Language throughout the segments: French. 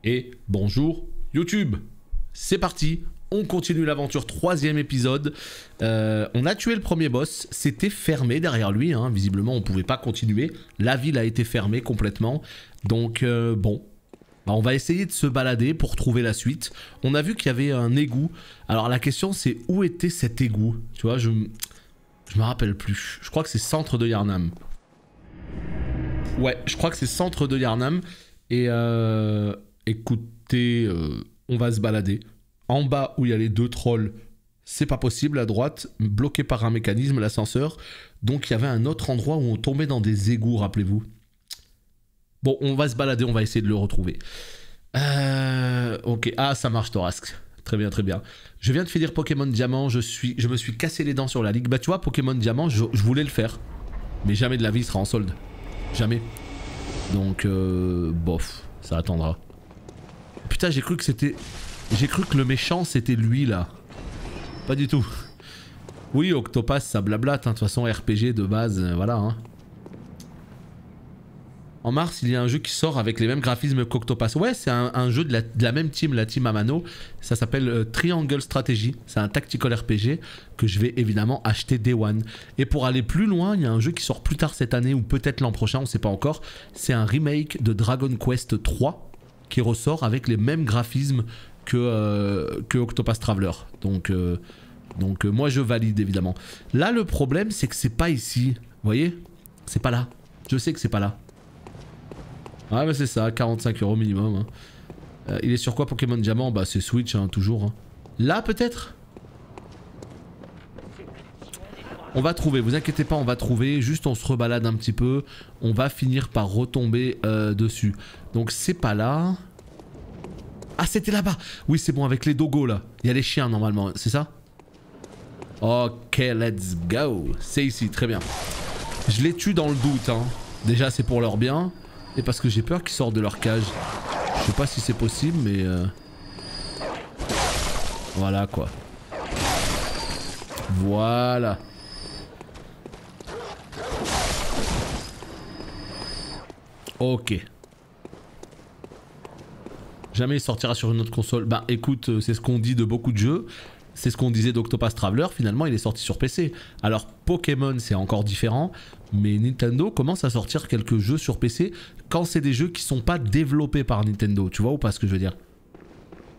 Et bonjour YouTube. C'est parti, on continue l'aventure, 3e épisode. On a tué le premier boss, c'était fermé derrière lui, hein. Visiblement on pouvait pas continuer. La ville a été fermée complètement. Donc bon, bah, on va essayer de se balader pour trouver la suite. On a vu qu'il y avait un égout. Alors la question c'est où était cet égout? Tu vois, je me rappelle plus. Je crois que c'est centre de Yharnam. Ouais, je crois que c'est centre de Yharnam. Et écoutez, on va se balader. En bas où il y a les deux trolls, c'est pas possible. À droite, bloqué par un mécanisme, l'ascenseur. Donc il y avait un autre endroit où on tombait dans des égouts, rappelez-vous. Bon, on va se balader, on va essayer de le retrouver. Ok, ah ça marche Thorask. Très bien, très bien. Je viens de finir Pokémon Diamant, je me suis cassé les dents sur la ligue. Bah tu vois, Pokémon Diamant, je voulais le faire. Mais jamais de la vie il sera en solde. Jamais. Donc, bof, ça attendra. Putain, j'ai cru que c'était... J'ai cru que le méchant c'était lui là. Pas du tout. Oui, Octopass ça blablate, hein. De toute façon RPG de base, voilà. Hein. En mars, il y a un jeu qui sort avec les mêmes graphismes qu'Octopass. Ouais, c'est un jeu de la même team, la team Amano. Ça s'appelle Triangle Strategy. C'est un tactical RPG que je vais évidemment acheter Day One. Et pour aller plus loin, il y a un jeu qui sort plus tard cette année ou peut-être l'an prochain, on ne sait pas encore. C'est un remake de Dragon Quest 3 qui ressort avec les mêmes graphismes que Octopass Traveler. Donc moi je valide évidemment. Là le problème c'est que c'est pas ici. Vous voyez? C'est pas là. Je sais que c'est pas là. Ah bah c'est ça, 45 € minimum. Hein. Il est sur quoi Pokémon Diamant? Bah c'est Switch hein, toujours. Hein. Là peut-être? On va trouver, vous inquiétez pas, on va trouver. Juste on se rebalade un petit peu. On va finir par retomber dessus. Donc c'est pas là. Ah c'était là-bas. Oui c'est bon avec les dogos là. Il y a les chiens normalement, c'est ça? Ok let's go. C'est ici, très bien. Je les tue dans le doute. Hein. Déjà c'est pour leur bien. Et parce que j'ai peur qu'ils sortent de leur cage. Je sais pas si c'est possible mais... Voilà quoi. Voilà. Ok. Jamais il sortira sur une autre console. Bah écoute, c'est ce qu'on dit de beaucoup de jeux. C'est ce qu'on disait d'Octopass Traveler, finalement il est sorti sur PC. Alors Pokémon c'est encore différent, mais Nintendo commence à sortir quelques jeux sur PC quand c'est des jeux qui sont pas développés par Nintendo, tu vois ou pas ce que je veux dire?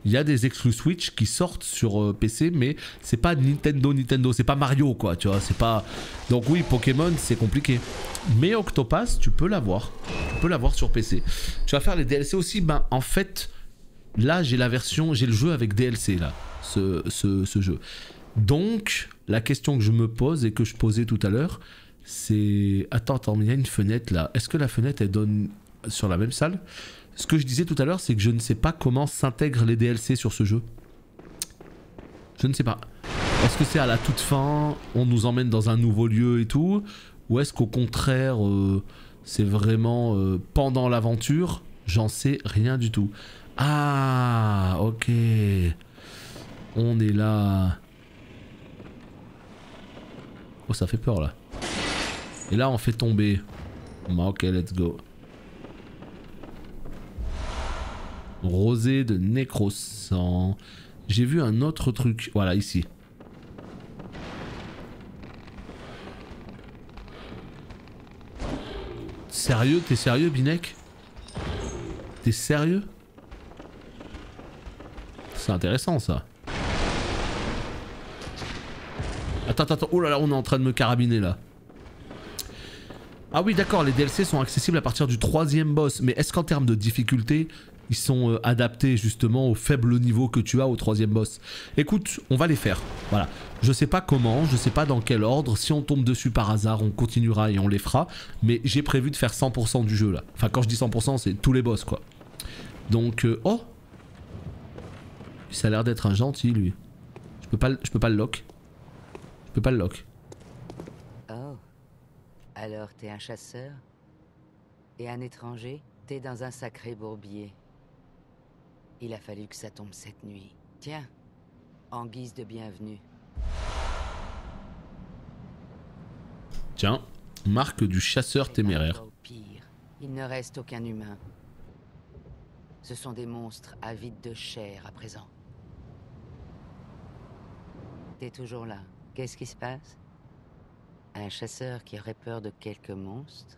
Il y a des exclus Switch qui sortent sur PC, mais c'est pas Nintendo, c'est pas Mario quoi, tu vois, c'est pas... Donc oui, Pokémon c'est compliqué. Mais Octopass, tu peux l'avoir. Tu peux l'avoir sur PC. Tu vas faire les DLC aussi, ben en fait, là j'ai la version, j'ai le jeu avec DLC là. Ce jeu. Donc, la question que je me pose et que je posais tout à l'heure, c'est... Attends, il y a une fenêtre là. Est-ce que la fenêtre, elle donne sur la même salle? Ce que je disais tout à l'heure, c'est que je ne sais pas comment s'intègrent les DLC sur ce jeu. Je ne sais pas. Est-ce que c'est à la toute fin, on nous emmène dans un nouveau lieu et tout? Ou est-ce qu'au contraire, c'est vraiment pendant l'aventure? J'en sais rien du tout. Ah, ok. On est là. Oh ça fait peur là. Et là on fait tomber. Ok let's go. Rosée de Nécrosang. J'ai vu un autre truc. Voilà ici. Sérieux? T'es sérieux Binek? T'es sérieux? C'est intéressant ça. Attends, oh là là, on est en train de me carabiner là. Ah oui d'accord, les DLC sont accessibles à partir du 3e boss. Mais est-ce qu'en termes de difficulté, ils sont adaptés justement au faible niveau que tu as au 3e boss? Écoute, on va les faire. Voilà. Je sais pas comment, je sais pas dans quel ordre. Si on tombe dessus par hasard, on continuera et on les fera. Mais j'ai prévu de faire 100% du jeu là. Enfin quand je dis 100%, c'est tous les boss quoi. Donc, oh, ça a l'air d'être un gentil lui. Je peux pas le lock. Je peux pas le lock. Oh, alors t'es un chasseur? Et un étranger? T'es dans un sacré bourbier. Il a fallu que ça tombe cette nuit. Tiens, en guise de bienvenue. Tiens, marque du chasseur téméraire. Au pire, il ne reste aucun humain. Ce sont des monstres avides de chair à présent. T'es toujours là. Qu'est-ce qui se passe? Un chasseur qui aurait peur de quelques monstres?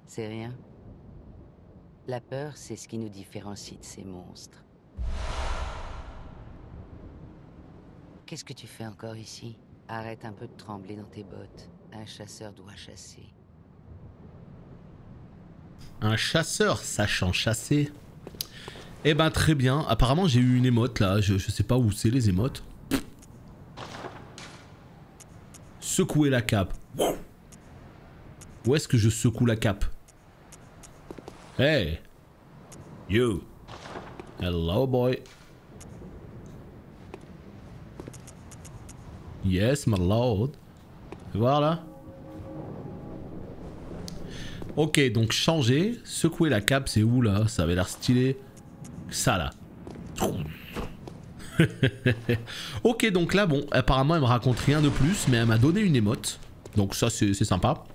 C'est rien. La peur, c'est ce qui nous différencie de ces monstres. Qu'est-ce que tu fais encore ici? Arrête un peu de trembler dans tes bottes. Un chasseur doit chasser. Un chasseur sachant chasser. Eh ben très bien. Apparemment j'ai eu une émote là. Je sais pas où c'est les émotes. Secouer la cape. Où est-ce que je secoue la cape? Hey! You! Hello boy! Yes, my lord. Voilà. Ok, donc changer, secouer la cape, c'est où là? Ça avait l'air stylé. Ça là. Ok, donc là, bon, apparemment elle me raconte rien de plus, mais elle m'a donné une émote. Donc ça c'est sympa.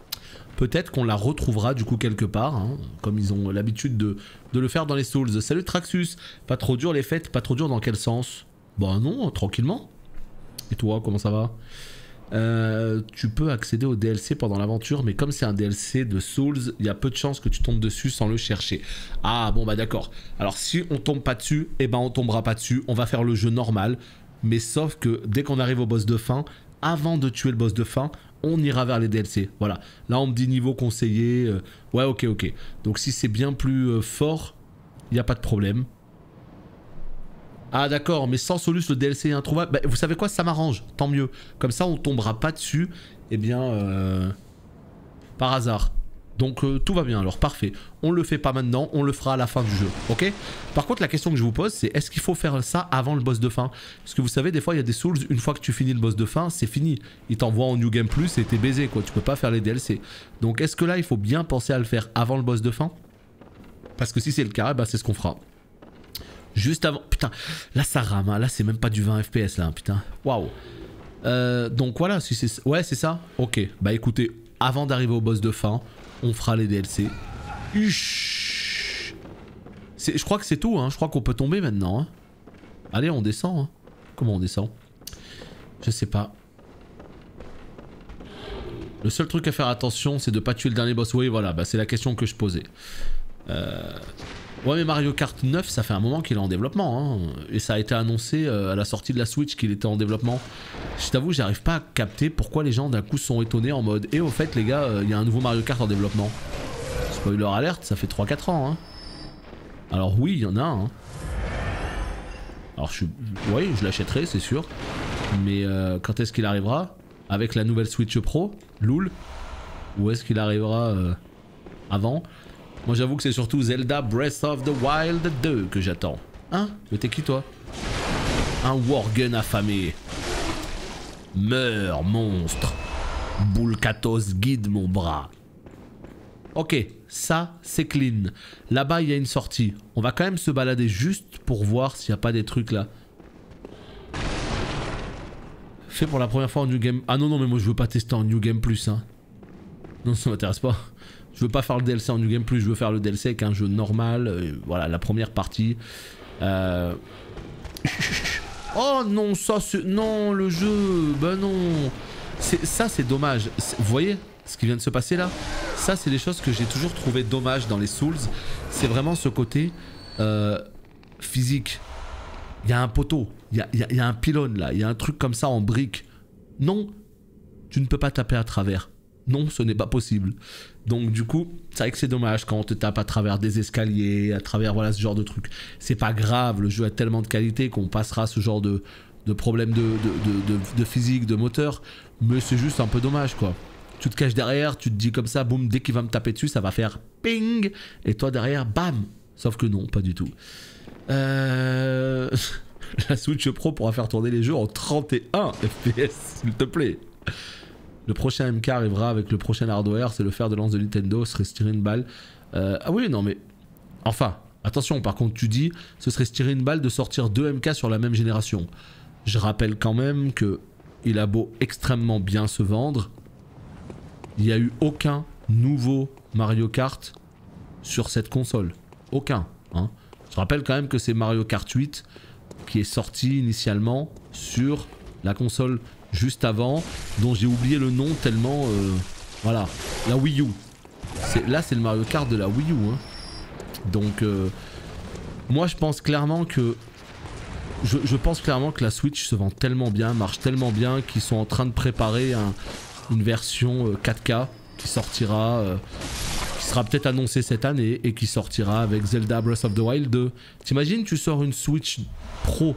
Peut-être qu'on la retrouvera du coup quelque part, hein, comme ils ont l'habitude de le faire dans les Souls. Salut Traxus, pas trop dur les fêtes, pas trop dur dans quel sens? Bah non, tranquillement. Et toi, comment ça va? Tu peux accéder au DLC pendant l'aventure, mais comme c'est un DLC de Souls, il y a peu de chances que tu tombes dessus sans le chercher. Ah bon bah d'accord. Alors si on tombe pas dessus, eh ben on tombera pas dessus, on va faire le jeu normal. Mais sauf que dès qu'on arrive au boss de fin, avant de tuer le boss de fin, on ira vers les DLC. Voilà. Là on me dit niveau conseillé. Ouais ok. Donc si c'est bien plus fort, il n'y a pas de problème. Ah d'accord, mais sans Solus le DLC est introuvable. Bah, vous savez quoi, ça m'arrange, tant mieux. Comme ça on tombera pas dessus, eh bien par hasard. Donc tout va bien alors, parfait. On le fait pas maintenant, on le fera à la fin du jeu, ok? Par contre la question que je vous pose c'est est-ce qu'il faut faire ça avant le boss de fin? Parce que vous savez des fois il y a des Souls, une fois que tu finis le boss de fin, c'est fini. Il t'envoie en New Game Plus et t'es baisé quoi, tu peux pas faire les DLC. Donc est-ce que là il faut bien penser à le faire avant le boss de fin? Parce que si c'est le cas, bah c'est ce qu'on fera. Juste avant... Putain, là ça rame, hein. Là c'est même pas du 20 FPS là, putain. Waouh. Donc voilà, si c'est... Ouais, c'est ça. Ok, bah écoutez, avant d'arriver au boss de fin, on fera les DLC. Je crois que c'est tout, hein. Je crois qu'on peut tomber maintenant. Hein. Allez, on descend. Hein. Comment on descend? Je sais pas. Le seul truc à faire attention, c'est de pas tuer le dernier boss. Oui, voilà, bah c'est la question que je posais. Ouais mais Mario Kart 9 ça fait un moment qu'il est en développement hein. Et ça a été annoncé à la sortie de la Switch qu'il était en développement. Je t'avoue j'arrive pas à capter pourquoi les gens d'un coup sont étonnés en mode et au fait les gars il y a un nouveau Mario Kart en développement. Spoiler alerte, ça fait 3-4 ans hein. Alors oui il y en a un hein. Alors oui je l'achèterai c'est sûr. Mais quand est-ce qu'il arrivera? Avec la nouvelle Switch Pro? Loul? Ou est-ce qu'il arrivera avant? Moi j'avoue que c'est surtout Zelda Breath of the Wild 2 que j'attends. Hein? Mais t'es qui toi? Un Worgen affamé. Meurs monstre. Boulkatos guide mon bras. Ok, ça c'est clean. Là-bas il y a une sortie. On va quand même se balader juste pour voir s'il n'y a pas des trucs là. Fait pour la première fois en New Game... Ah non non mais moi je veux pas tester en New Game Plus hein. Non ça m'intéresse pas. Je veux pas faire le DLC en New Game Plus, je veux faire le DLC avec un jeu normal. Voilà, la première partie. Oh non, ça c'est... Non, le jeu... Ben non. Ça c'est dommage. Vous voyez ce qui vient de se passer là? Ça c'est des choses que j'ai toujours trouvé dommage dans les Souls. C'est vraiment ce côté physique. Il y a un poteau, il y a un pylône là, il y a un truc comme ça en brique. Non, tu ne peux pas taper à travers. Non, ce n'est pas possible. Donc du coup, c'est vrai que c'est dommage quand on te tape à travers des escaliers, à travers voilà ce genre de trucs. C'est pas grave, le jeu a tellement de qualité qu'on passera ce genre de problème de physique, de moteur. Mais c'est juste un peu dommage quoi. Tu te caches derrière, tu te dis comme ça, boum, dès qu'il va me taper dessus, ça va faire ping. Et toi derrière, bam. Sauf que non, pas du tout. La Switch Pro pourra faire tourner les jeux en 31 FPS, s'il te plaît. Le prochain MK arrivera avec le prochain hardware, c'est le fer de lance de Nintendo, ce serait se tirer une balle. Ah oui, non mais... Enfin, attention, par contre tu dis, ce serait se tirer une balle de sortir 2 MK sur la même génération. Je rappelle quand même que il a beau extrêmement bien se vendre, il n'y a eu aucun nouveau Mario Kart sur cette console. Aucun, hein. Je rappelle quand même que c'est Mario Kart 8 qui est sorti initialement sur la console juste avant, dont j'ai oublié le nom tellement... voilà, la Wii U. Là c'est le Mario Kart de la Wii U. Hein. Donc moi je pense clairement que... Je pense clairement que la Switch se vend tellement bien, marche tellement bien, qu'ils sont en train de préparer une version 4K qui sortira... qui sera peut-être annoncé cette année et qui sortira avec Zelda Breath of the Wild 2. T'imagines, tu sors une Switch Pro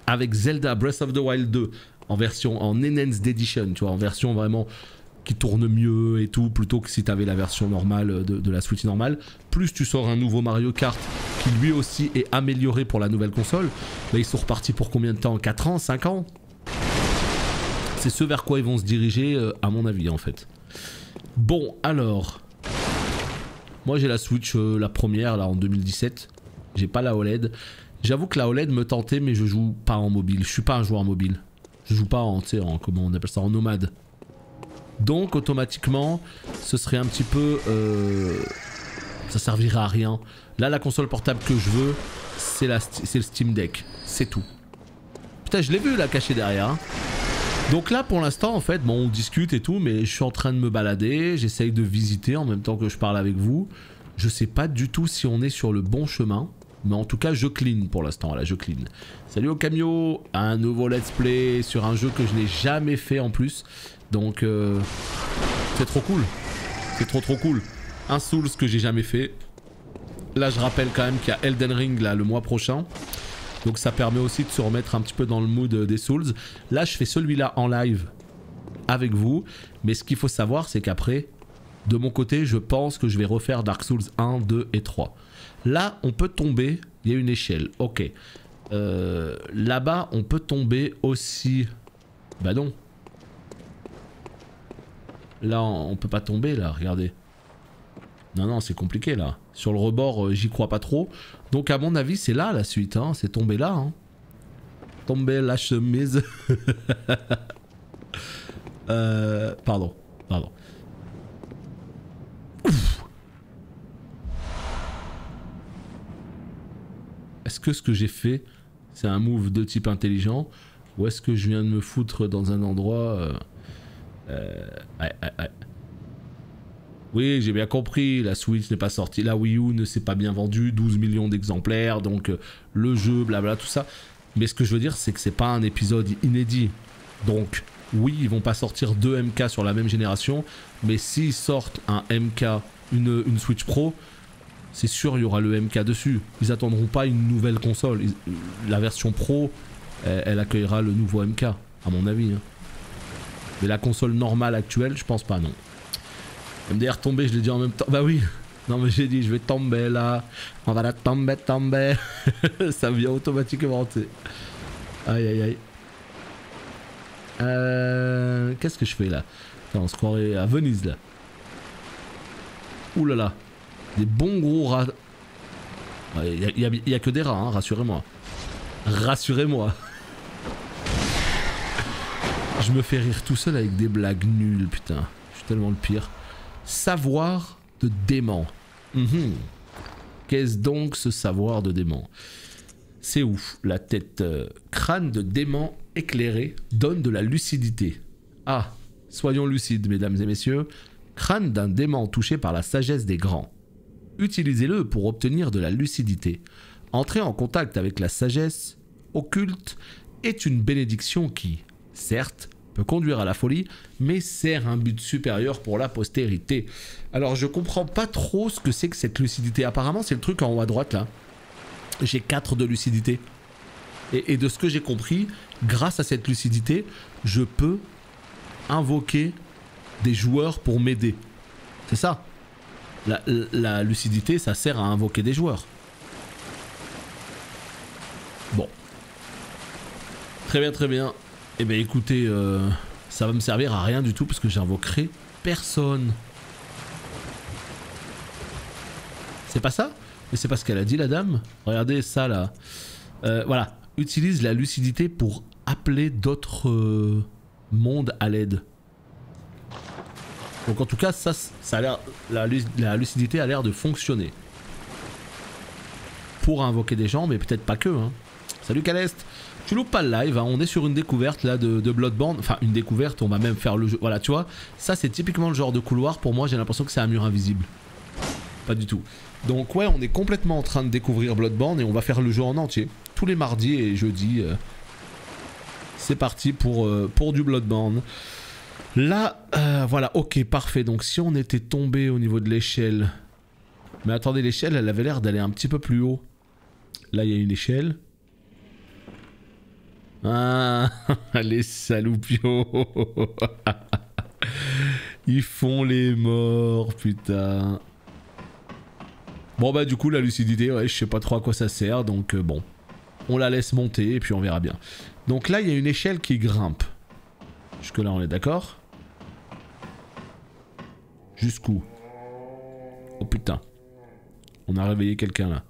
avec Zelda Breath of the Wild 2 en version en Enhanced Edition, tu vois, en version vraiment qui tourne mieux et tout, plutôt que si t'avais la version normale de la Switch normale. Plus tu sors un nouveau Mario Kart qui lui aussi est amélioré pour la nouvelle console, bah ils sont repartis pour combien de temps? 4 ans, 5 ans? C'est ce vers quoi ils vont se diriger à mon avis en fait. Bon alors... Moi j'ai la Switch la première là en 2017, j'ai pas la OLED. J'avoue que la OLED me tentait mais je joue pas en mobile, je suis pas un joueur mobile. Je joue pas en, tu sais, en, comment on appelle ça, en nomade. Donc automatiquement ce serait un petit peu... ça servirait à rien. Là la console portable que je veux c'est le Steam Deck, c'est tout. Putain je l'ai vu là caché derrière hein. Donc là pour l'instant en fait bon on discute et tout mais je suis en train de me balader, j'essaye de visiter en même temps que je parle avec vous. Je sais pas du tout si on est sur le bon chemin, mais en tout cas je clean pour l'instant, là je clean. Salut au Camio, un nouveau let's play sur un jeu que je n'ai jamais fait en plus. Donc c'est trop cool, c'est trop cool. Un Souls que j'ai jamais fait. Là je rappelle quand même qu'il y a Elden Ring là le mois prochain. Donc ça permet aussi de se remettre un petit peu dans le mood des Souls. Là je fais celui-là en live avec vous. Mais ce qu'il faut savoir c'est qu'après, de mon côté je pense que je vais refaire Dark Souls 1, 2 et 3. Là on peut tomber, il y a une échelle, ok. Là-bas on peut tomber aussi... Bah non. Là on peut pas tomber là, regardez. Non c'est compliqué là. Sur le rebord j'y crois pas trop. Donc à mon avis c'est là la suite hein. C'est tombé là hein. Tomber la chemise. Pardon. Ouf. Est-ce que ce que j'ai fait c'est un move de type intelligent ou est-ce que je viens de me foutre dans un endroit ouais. Oui, j'ai bien compris, la Switch n'est pas sortie, la Wii U ne s'est pas bien vendue, 12 millions d'exemplaires, donc le jeu, blabla, tout ça. Mais ce que je veux dire, c'est que c'est pas un épisode inédit. Donc, oui, ils vont pas sortir 2 MK sur la même génération, mais s'ils sortent un MK, une Switch Pro, c'est sûr, il y aura le MK dessus. Ils attendront pas une nouvelle console. La version Pro, elle accueillera le nouveau MK, à mon avis. Hein. Mais la console normale actuelle, je pense pas, non. MDR tomber, je l'ai dit en même temps. Bah oui. Non mais j'ai dit je vais tomber là. On va la tomber. Ça vient automatiquement. T'sais. Aïe. Qu'est-ce que je fais là? Attends, on se croirait à Venise là. Ouh là là. Des bons gros rats. Il y a que des rats, hein, rassurez-moi. Rassurez-moi. Je me fais rire tout seul avec des blagues nulles, putain. Je suis tellement le pire. Savoir de dément. Qu'est-ce donc ce savoir de dément? C'est ouf. La tête crâne de dément éclairé donne de la lucidité. Ah, soyons lucides, mesdames et messieurs. Crâne d'un dément touché par la sagesse des grands. Utilisez-le pour obtenir de la lucidité. Entrer en contact avec la sagesse occulte est une bénédiction qui, certes, peut conduire à la folie, mais sert un but supérieur pour la postérité. Alors je comprends pas trop ce que c'est que cette lucidité. Apparemment c'est le truc en haut à droite là. J'ai 4 de lucidité. Et de ce que j'ai compris, grâce à cette lucidité, je peux invoquer des joueurs pour m'aider. C'est ça. La lucidité, ça sert à invoquer des joueurs. Bon. Très bien. Eh bien écoutez, ça va me servir à rien du tout parce que j'invoquerai personne. C'est pas ça? Mais c'est pas ce qu'elle a dit la dame. Regardez ça là. Voilà. Utilise la lucidité pour appeler d'autres mondes à l'aide. Donc en tout cas ça a l'air, la lucidité a l'air de fonctionner. pour invoquer des gens, mais peut-être pas que. Hein. Salut Caleste, tu loupes pas le live, hein. On est sur une découverte là de Bloodborne, enfin une découverte, on va même faire le jeu, voilà tu vois, ça c'est typiquement le genre de couloir, pour moi j'ai l'impression que c'est un mur invisible. Pas du tout. Donc ouais, on est complètement en train de découvrir Bloodborne et on va faire le jeu en entier, tous les mardis et jeudis. C'est parti pour du Bloodborne. Là, voilà, ok, parfait, donc si on était tombé au niveau de l'échelle... Mais attendez, l'échelle, elle avait l'air d'aller un petit peu plus haut. Là, il y a une échelle. Ah, les saloupios. Ils font les morts, putain. Bon bah du coup, la lucidité, ouais, je sais pas trop à quoi ça sert, donc bon. On la laisse monter et puis on verra bien. Donc là, il y a une échelle qui grimpe. Jusque là, on est d'accord? Jusqu'où? Oh putain. On a réveillé quelqu'un là.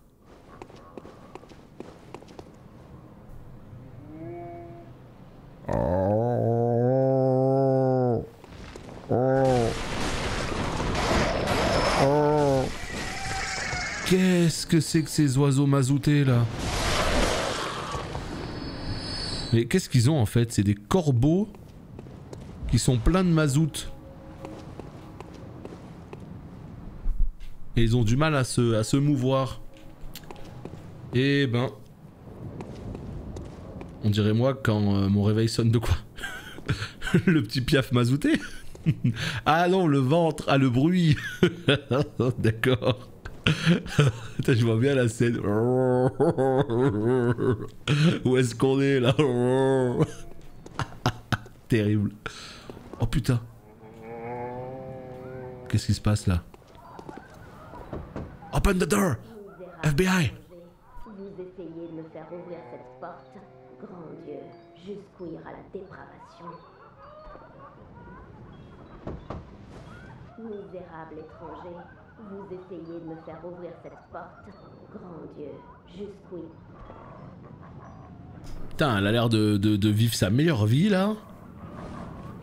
Qu'est-ce que c'est que ces oiseaux mazoutés là? Mais qu'est-ce qu'ils ont en fait? C'est des corbeaux qui sont pleins de mazout. Et ils ont du mal à se mouvoir. Et ben... On dirait moi quand mon réveil sonne de quoi? Le petit piaf mazouté. Ah non, le ventre, ah le bruit. D'accord. Putain, je vois bien la scène. Où est-ce qu'on est là? Terrible. Oh putain. Qu'est-ce qui se passe là? Open the door! FBI! Vous essayez de me faire ouvrir cette porte. Grand Dieu, jusqu'où ira la dépravation? Misérable étranger, vous essayez de me faire ouvrir cette porte. Grand Dieu, jusqu'où... Putain, elle a l'air de vivre sa meilleure vie là.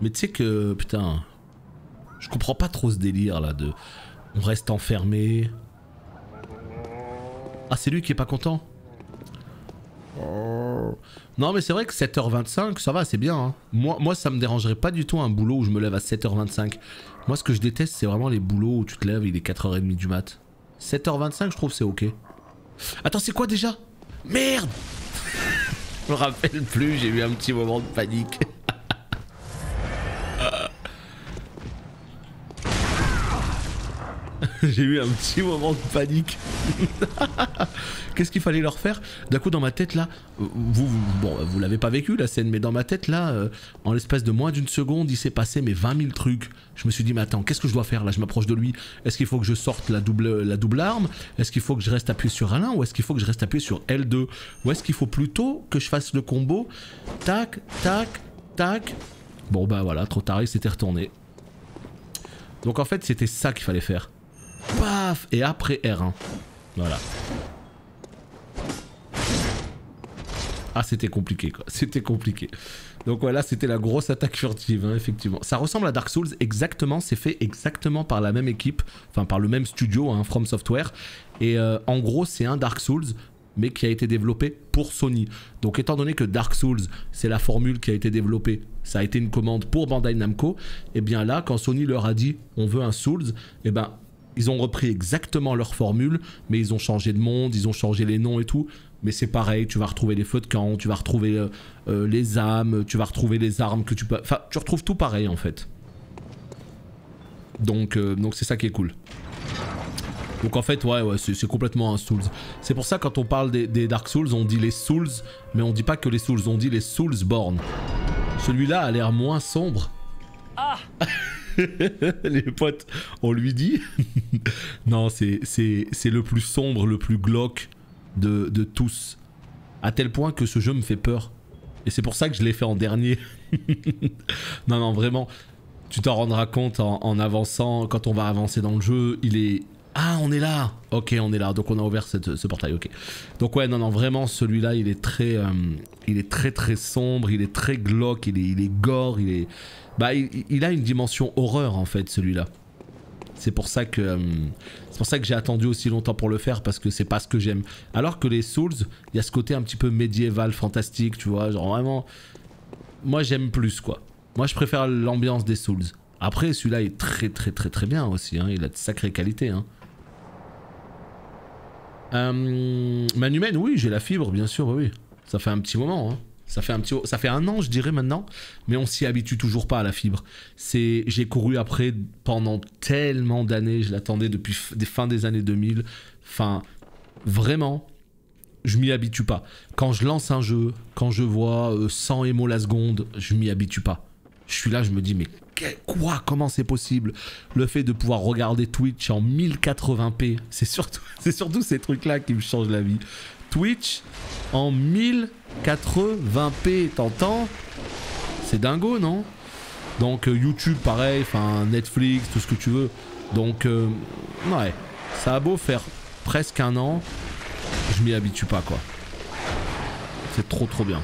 Mais tu sais que, putain, je comprends pas trop ce délire là de... On reste enfermé. Ah, c'est lui qui est pas content. Non mais c'est vrai que 7h25 ça va, c'est bien hein. Moi ça me dérangerait pas du tout un boulot où je me lève à 7h25. Moi ce que je déteste c'est vraiment les boulots où tu te lèves il est 4h30 du mat. 7h25 je trouve c'est ok. Attends c'est quoi déjà? Merde. Je me rappelle plus, j'ai eu un petit moment de panique. J'ai eu un petit moment de panique. Qu'est-ce qu'il fallait leur faire? D'un coup dans ma tête là, vous l'avez pas vécu la scène, mais dans ma tête là, en l'espace de moins d'une seconde, il s'est passé mais 20 000 trucs. Je me suis dit mais attends, qu'est-ce que je dois faire là? Je m'approche de lui. Est-ce qu'il faut que je sorte la double arme? Est-ce qu'il faut que je reste appuyé sur L1 ou est-ce qu'il faut que je reste appuyé sur L2? Ou est-ce qu'il faut plutôt que je fasse le combo tac, tac, tac? Bon bah voilà, trop tard, il s'était retourné. Donc en fait c'était ça qu'il fallait faire. Paf! Et après R1. Voilà. Ah c'était compliqué quoi, c'était compliqué. Donc voilà, c'était la grosse attaque furtive, hein, effectivement. Ça ressemble à Dark Souls exactement, c'est fait exactement par la même équipe, enfin par le même studio, hein, From Software. Et en gros c'est un Dark Souls, mais qui a été développé pour Sony. Donc étant donné que Dark Souls, c'est la formule qui a été développée, ça a été une commande pour Bandai Namco, et bien là, quand Sony leur a dit on veut un Souls, et ben ils ont repris exactement leur formule, mais ils ont changé de monde, ils ont changé les noms et tout. Mais c'est pareil, tu vas retrouver les feux de camp, tu vas retrouver les âmes, tu vas retrouver les armes que tu peux... Enfin, tu retrouves tout pareil en fait. Donc c'est ça qui est cool. Donc en fait, ouais c'est complètement un Souls. C'est pour ça quand on parle des Dark Souls, on dit les Souls, mais on dit pas que les Souls, on dit les Soulsborne. Celui-là a l'air moins sombre. Ah. Les potes, on lui dit. Non, c'est le plus sombre, le plus glauque de tous. À tel point que ce jeu me fait peur. Et c'est pour ça que je l'ai fait en dernier. Non, vraiment. Tu t'en rendras compte en avançant. Quand on va avancer dans le jeu, il est... Ah, on est là. Ok, on est là. Donc on a ouvert ce portail, ok. Donc ouais, non, vraiment, celui-là, il est très très sombre, il est très glauque, il est gore, il est... Bah, il a une dimension horreur, en fait, celui-là. C'est pour ça que j'ai attendu aussi longtemps pour le faire, parce que c'est pas ce que j'aime. Alors que les Souls, il y a ce côté un petit peu médiéval, fantastique, tu vois, genre vraiment... Moi j'aime plus quoi. Moi je préfère l'ambiance des Souls. Après celui-là est très bien aussi, hein. Il a de sacrées qualités. Hein. Manumen, oui, j'ai la fibre, bien sûr, oui. Ça fait un petit moment, hein. Ça fait un an, je dirais maintenant, mais on s'y habitue toujours pas à la fibre. J'ai couru après pendant tellement d'années, je l'attendais depuis des fins des années 2000. Enfin, vraiment, je m'y habitue pas. Quand je lance un jeu, quand je vois 100 émos la seconde, je m'y habitue pas. Je suis là, je me dis, mais quoi? Comment c'est possible? Le fait de pouvoir regarder Twitch en 1080p, c'est surtout ces trucs-là qui me changent la vie. Twitch en 1080p, t'entends? C'est dingo, non? Donc YouTube, pareil, enfin Netflix, tout ce que tu veux. Donc, ouais, ça a beau faire presque un an, je m'y habitue pas, quoi. C'est trop bien.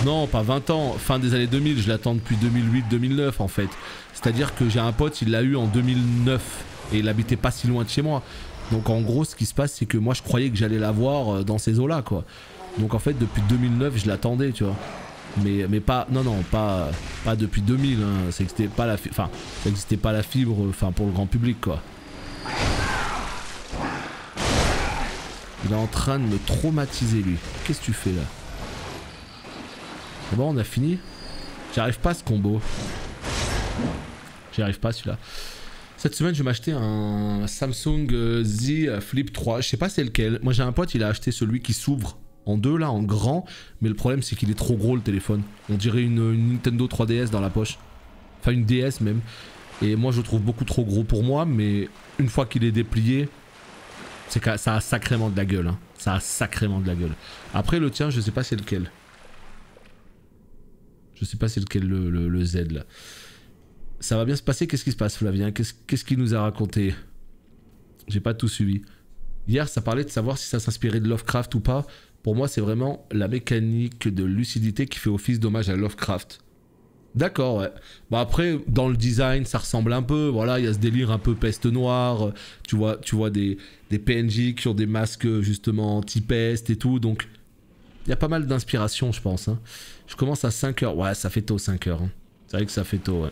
Non, pas 20 ans, fin des années 2000, je l'attends depuis 2008-2009 en fait. C'est-à-dire que j'ai un pote, il l'a eu en 2009 et il habitait pas si loin de chez moi. Donc en gros, ce qui se passe, c'est que moi je croyais que j'allais l'avoir dans ces eaux-là, quoi. Donc en fait, depuis 2009, je l'attendais, tu vois. Mais pas, non, pas depuis 2000, hein. Ça n'existait pas la fibre, enfin pour le grand public, quoi. Il est en train de me traumatiser, lui. Qu'est-ce que tu fais là? Bon, on a fini. J'arrive pas à ce combo. J'y arrive pas celui-là. Cette semaine, je vais m'acheter un Samsung Z Flip 3. Je sais pas c'est lequel. Moi, j'ai un pote, il a acheté celui qui s'ouvre en deux, là, en grand. Mais le problème, c'est qu'il est trop gros, le téléphone. On dirait une Nintendo 3DS dans la poche. Enfin, une DS même. Et moi, je le trouve beaucoup trop gros pour moi. Mais une fois qu'il est déplié, c'est que ça a sacrément de la gueule. Hein. Ça a sacrément de la gueule. Après, le tien, je sais pas c'est lequel. Je sais pas c'est lequel le Z là. Ça va bien se passer, qu'est-ce qui se passe Flavien? Qu'est-ce qu'il nous a raconté? J'ai pas tout suivi. Hier ça parlait de savoir si ça s'inspirait de Lovecraft ou pas. Pour moi c'est vraiment la mécanique de lucidité qui fait office d'hommage à Lovecraft. D'accord, ouais. Bah après dans le design ça ressemble un peu. Voilà, il y a ce délire un peu peste noire. Tu vois des PNJ qui ont des masques justement anti-peste et tout. Donc il y a pas mal d'inspiration je pense. Hein. Je commence à 5h. Ouais, ça fait tôt 5h. Hein. C'est vrai que ça fait tôt, ouais.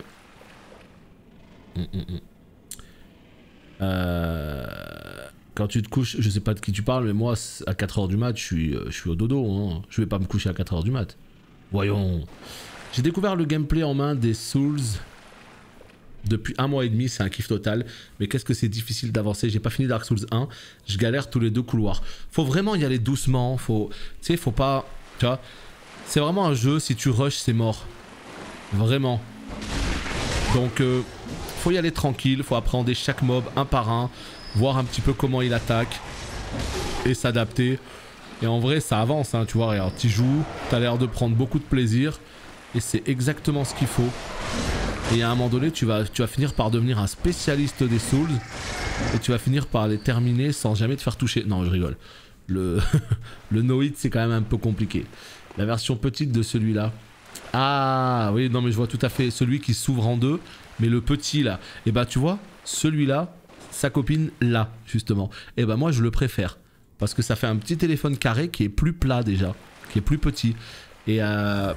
Quand tu te couches, je sais pas de qui tu parles, mais moi, à 4h du mat, je suis au dodo. Hein. Je vais pas me coucher à 4h du mat. Voyons. J'ai découvert le gameplay en main des Souls depuis 1 mois et demi. C'est un kiff total. Mais qu'est-ce que c'est difficile d'avancer. J'ai pas fini Dark Souls 1. Je galère tous les 2 couloirs. Faut vraiment y aller doucement. Tu sais, faut pas... Tu vois, c'est vraiment un jeu, si tu rushes, c'est mort. Vraiment. Donc, faut y aller tranquille, faut appréhender chaque mob un par un, voir un petit peu comment il attaque, et s'adapter. Et en vrai, ça avance, hein, tu vois, regarde, tu joues, t'as l'air de prendre beaucoup de plaisir, et c'est exactement ce qu'il faut. Et à un moment donné, tu vas finir par devenir un spécialiste des Souls, et tu vas finir par les terminer sans jamais te faire toucher. Non, je rigole. Le no-hit, c'est quand même un peu compliqué. La version petite de celui-là. Ah oui, non mais je vois tout à fait celui qui s'ouvre en deux, mais le petit là. Et bah tu vois, celui-là, sa copine là, justement. Et bah moi je le préfère. Parce que ça fait un petit téléphone carré qui est plus plat déjà, qui est plus petit. Et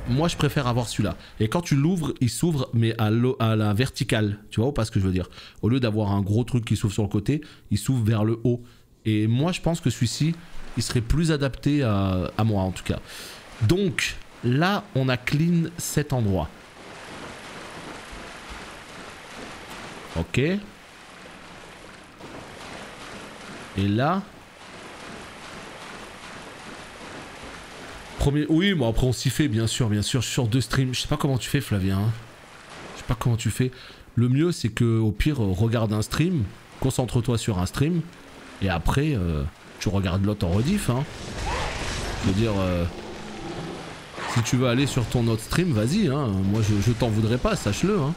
moi je préfère avoir celui-là. Et quand tu l'ouvres, il s'ouvre mais à la verticale. Tu vois ou pas ce que je veux dire? Au lieu d'avoir un gros truc qui s'ouvre sur le côté, il s'ouvre vers le haut. Et moi je pense que celui-ci, il serait plus adapté à moi en tout cas. Donc là, on a clean cet endroit. Ok. Et là... Premier... Oui, bon après on s'y fait, bien sûr, sur 2 streams. Je sais pas comment tu fais, Flavien. Hein. Je sais pas comment tu fais. Le mieux, c'est que au pire, regarde un stream, concentre-toi sur un stream, et après, tu regardes l'autre en rediff. Hein. Je veux dire... Si tu veux aller sur ton autre stream, vas-y, hein. Moi je t'en voudrais pas, sache-le. Hein.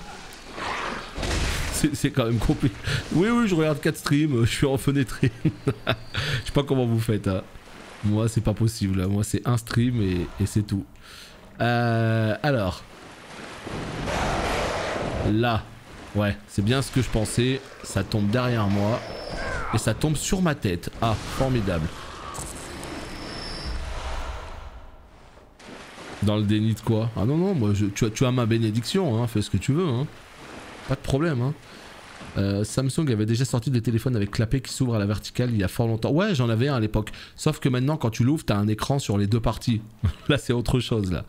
C'est quand même compliqué. Oui, je regarde 4 streams, je suis enfenêtré. Je sais pas comment vous faites. Hein. Moi c'est pas possible, hein. Moi c'est un stream et c'est tout. Alors. Là. Ouais, c'est bien ce que je pensais. Ça tombe derrière moi. Et ça tombe sur ma tête. Ah, formidable. Dans le déni de quoi? Ah non, non, moi, tu as ma bénédiction, hein, fais ce que tu veux. Hein. Pas de problème. Hein. Samsung avait déjà sorti des téléphones avec clapet qui s'ouvrent à la verticale il y a fort longtemps. Ouais, j'en avais un à l'époque. Sauf que maintenant, quand tu l'ouvres, t'as un écran sur les deux parties. Là, c'est autre chose, là.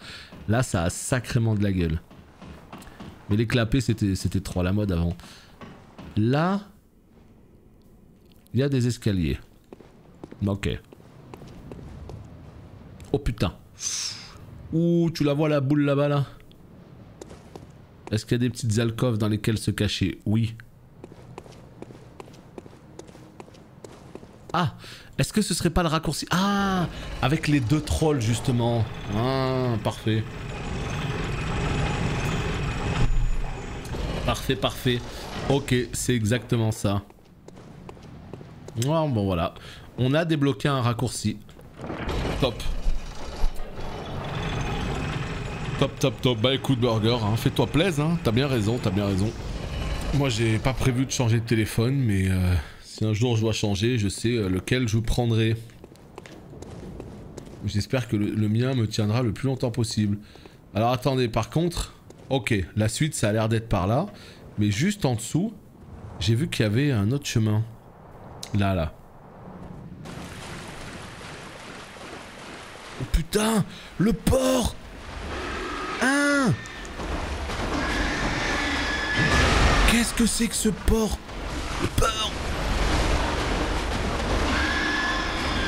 Là, ça a sacrément de la gueule. Mais les clapets, c'était trop à la mode avant. Là, il y a des escaliers. Ok. Oh putain. Ouh, tu la vois la boule là-bas, là? Est-ce qu'il y a des petites alcôves dans lesquelles se cacher? Oui. Ah, est-ce que ce serait pas le raccourci? Ah, avec les deux trolls justement. Ah, parfait. Parfait, parfait. Ok, c'est exactement ça. Oh, bon voilà. On a débloqué un raccourci. Top. Top, top, top. Bah écoute, Burger, hein, fais-toi plaisir, hein. T'as bien raison, t'as bien raison. Moi, j'ai pas prévu de changer de téléphone, mais si un jour je dois changer, je sais lequel je prendrai. J'espère que le mien me tiendra le plus longtemps possible. Alors attendez, par contre... Ok, la suite, ça a l'air d'être par là. Mais juste en dessous, j'ai vu qu'il y avait un autre chemin. Là, là. Oh putain, le port! Hein? Qu'est-ce que c'est que ce port? Le port!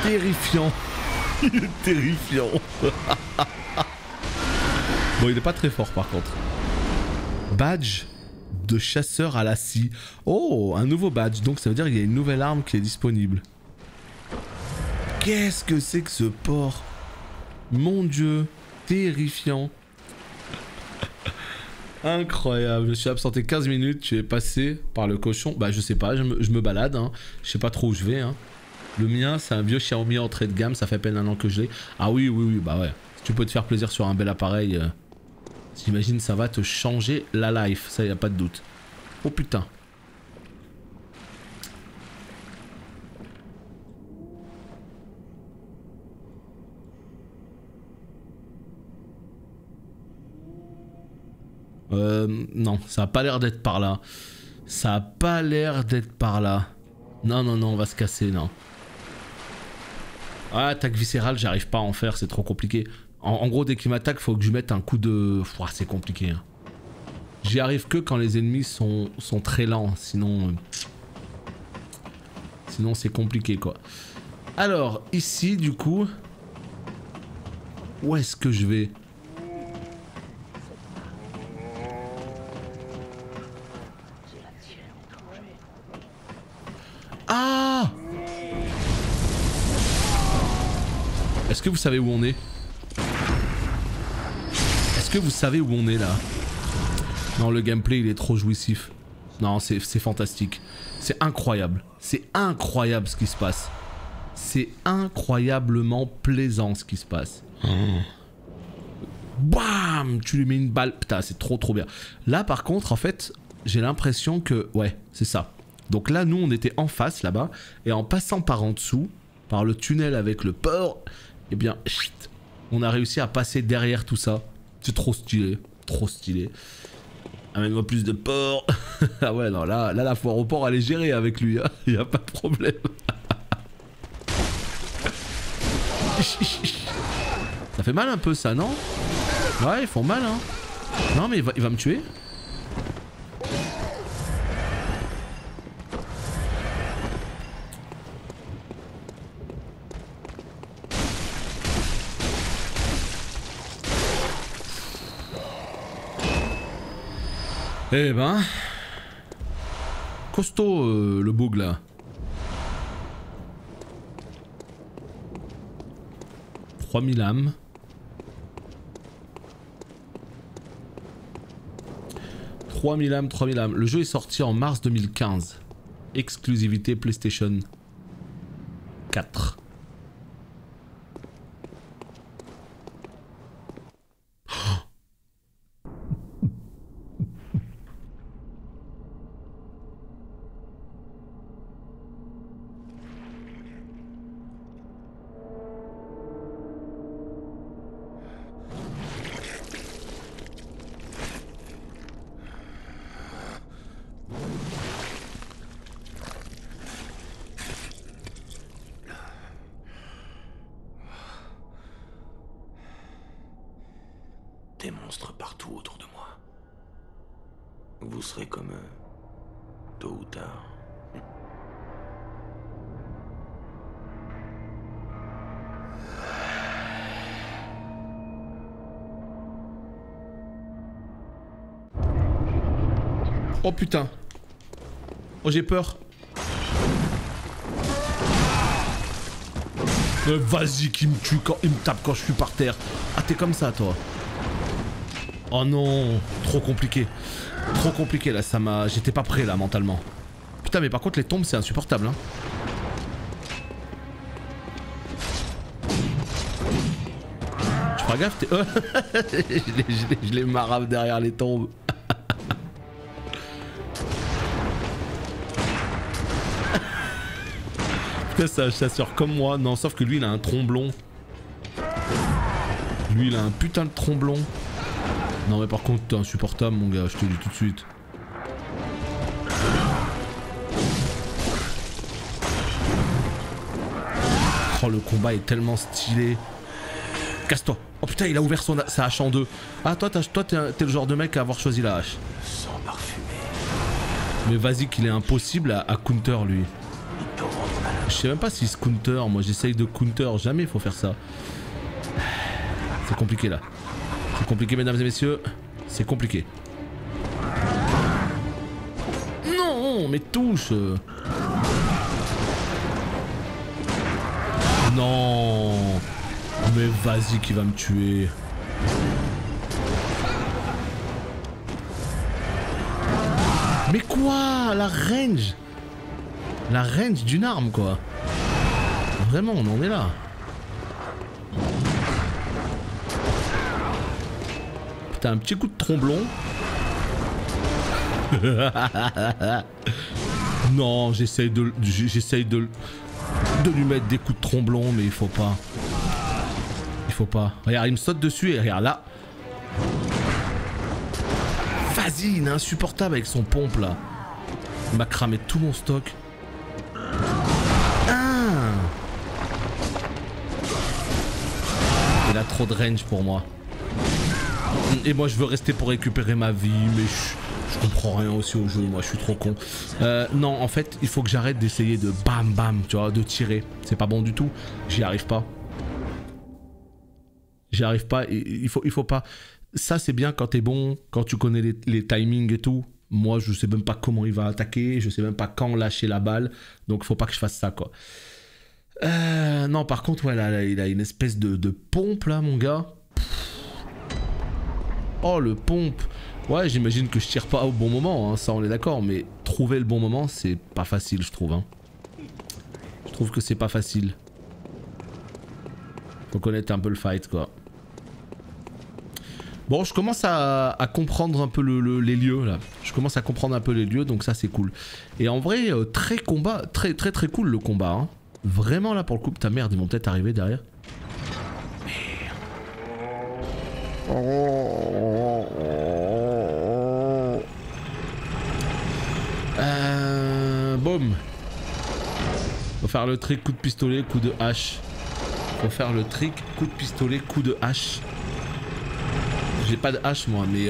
Terrifiant. Il est terrifiant. Bon, il est pas très fort par contre. Badge de chasseur à la scie. Oh, un nouveau badge. Donc ça veut dire qu'il y a une nouvelle arme qui est disponible. Qu'est-ce que c'est que ce port? Mon dieu, terrifiant. Incroyable. Je me suis absenté 15 minutes. Tu es passé par le cochon. Bah je sais pas, je me balade. Hein. Je sais pas trop où je vais. Hein. Le mien, c'est un vieux Xiaomi entrée de gamme. Ça fait à peine un an que je l'ai. Ah oui, oui, oui, bah ouais. Si tu peux te faire plaisir sur un bel appareil... J'imagine ça va te changer la life, ça y a pas de doute. Oh putain. Non, ça a pas l'air d'être par là. Ça a pas l'air d'être par là. Non, non, non, on va se casser, non. Ah, attaque viscérale, j'arrive pas à en faire, c'est trop compliqué. En gros, dès qu'il m'attaque, faut que je mette un coup de... Ouah, c'est compliqué. Hein. J'y arrive que quand les ennemis sont très lents, sinon... Sinon, c'est compliqué, quoi. Alors, ici, du coup... Où est-ce que je vais? Ah! Est-ce que vous savez où on est? Est-ce que vous savez où on est là? Non, le gameplay il est trop jouissif. Non, c'est fantastique. C'est incroyable. C'est incroyable ce qui se passe. C'est incroyablement plaisant ce qui se passe. Oh. Bam! Tu lui mets une balle. Putain, c'est trop trop bien. Là par contre, en fait, j'ai l'impression que... Ouais, c'est ça. Donc là, nous, on était en face là-bas. Et en passant par en dessous, par le tunnel avec le port, eh bien, chut, on a réussi à passer derrière tout ça. C'est trop stylé. Trop stylé. Amène-moi plus de porc. Ah ouais, non, là, la foire au porc, elle est gérée avec lui. Hein. Y a pas de problème. Ça fait mal un peu ça, non? Ouais, ils font mal, hein. Non, mais il va me tuer. Eh ben... Costaud, le boug là. 3000 âmes. 3000 âmes, 3000 âmes. Le jeu est sorti en mars 2015. Exclusivité PlayStation 4. des monstres partout autour de moi. Vous serez comme eux, tôt ou tard. Oh putain. Oh j'ai peur. Vas-y qui me tue quand il me tape quand je suis par terre. Ah t'es comme ça toi. Oh non, trop compliqué. Trop compliqué là, ça m'a... J'étais pas prêt là mentalement. Putain mais par contre les tombes c'est insupportable hein. Tu feras gaffe, je les marave derrière les tombes. Putain c'est un chasseur comme moi. Non sauf que lui il a un tromblon. Lui il a un putain de tromblon. Non mais par contre t'es insupportable mon gars, je te le dis tout de suite. Oh le combat est tellement stylé. Casse-toi. Oh putain il a ouvert sa hache en deux. Ah toi t'es le genre de mec à avoir choisi la hache. Sans parfumé. Mais vas-y qu'il est impossible à counter lui. Je sais même pas s'il se counter, moi j'essaye de counter, jamais il faut faire ça. C'est compliqué là. C'est compliqué mesdames et messieurs. C'est compliqué. Non mais touche. Non. Mais vas-y qui va me tuer. Mais quoi? La range? La range d'une arme quoi. Vraiment on en est là. Putain un petit coup de tromblon. Non j'essaye de lui mettre des coups de tromblon mais il faut pas. Il faut pas. Regarde il me saute dessus et regarde là. Vas-y il est insupportable avec son pompe là. Il m'a cramé tout mon stock. Il a trop de range pour moi. Et moi je veux rester pour récupérer ma vie, mais je comprends rien aussi au jeu, moi je suis trop con. Non en fait il faut que j'arrête d'essayer de bam bam, tu vois, de tirer. C'est pas bon du tout, j'y arrive pas. J'y arrive pas, il faut pas... Ça c'est bien quand t'es bon, quand tu connais les timings et tout. Moi je sais même pas comment il va attaquer, je sais même pas quand lâcher la balle, donc faut pas que je fasse ça quoi. Non par contre ouais là, il a une espèce de pompe là mon gars. Oh le pompe. Ouais j'imagine que je tire pas au bon moment hein, ça on est d'accord, mais trouver le bon moment c'est pas facile je trouve hein. Je trouve que c'est pas facile. Faut connaître un peu le fight quoi. Bon je commence à comprendre un peu les lieux là. Je commence à comprendre un peu les lieux donc ça c'est cool. Et en vrai très cool le combat hein. Vraiment là pour le coup, ta merde, ils vont peut-être arriver derrière. Boum. Faut faire le trick coup de pistolet, coup de hache. Faut faire le trick coup de pistolet, coup de hache. J'ai pas de hache moi, mais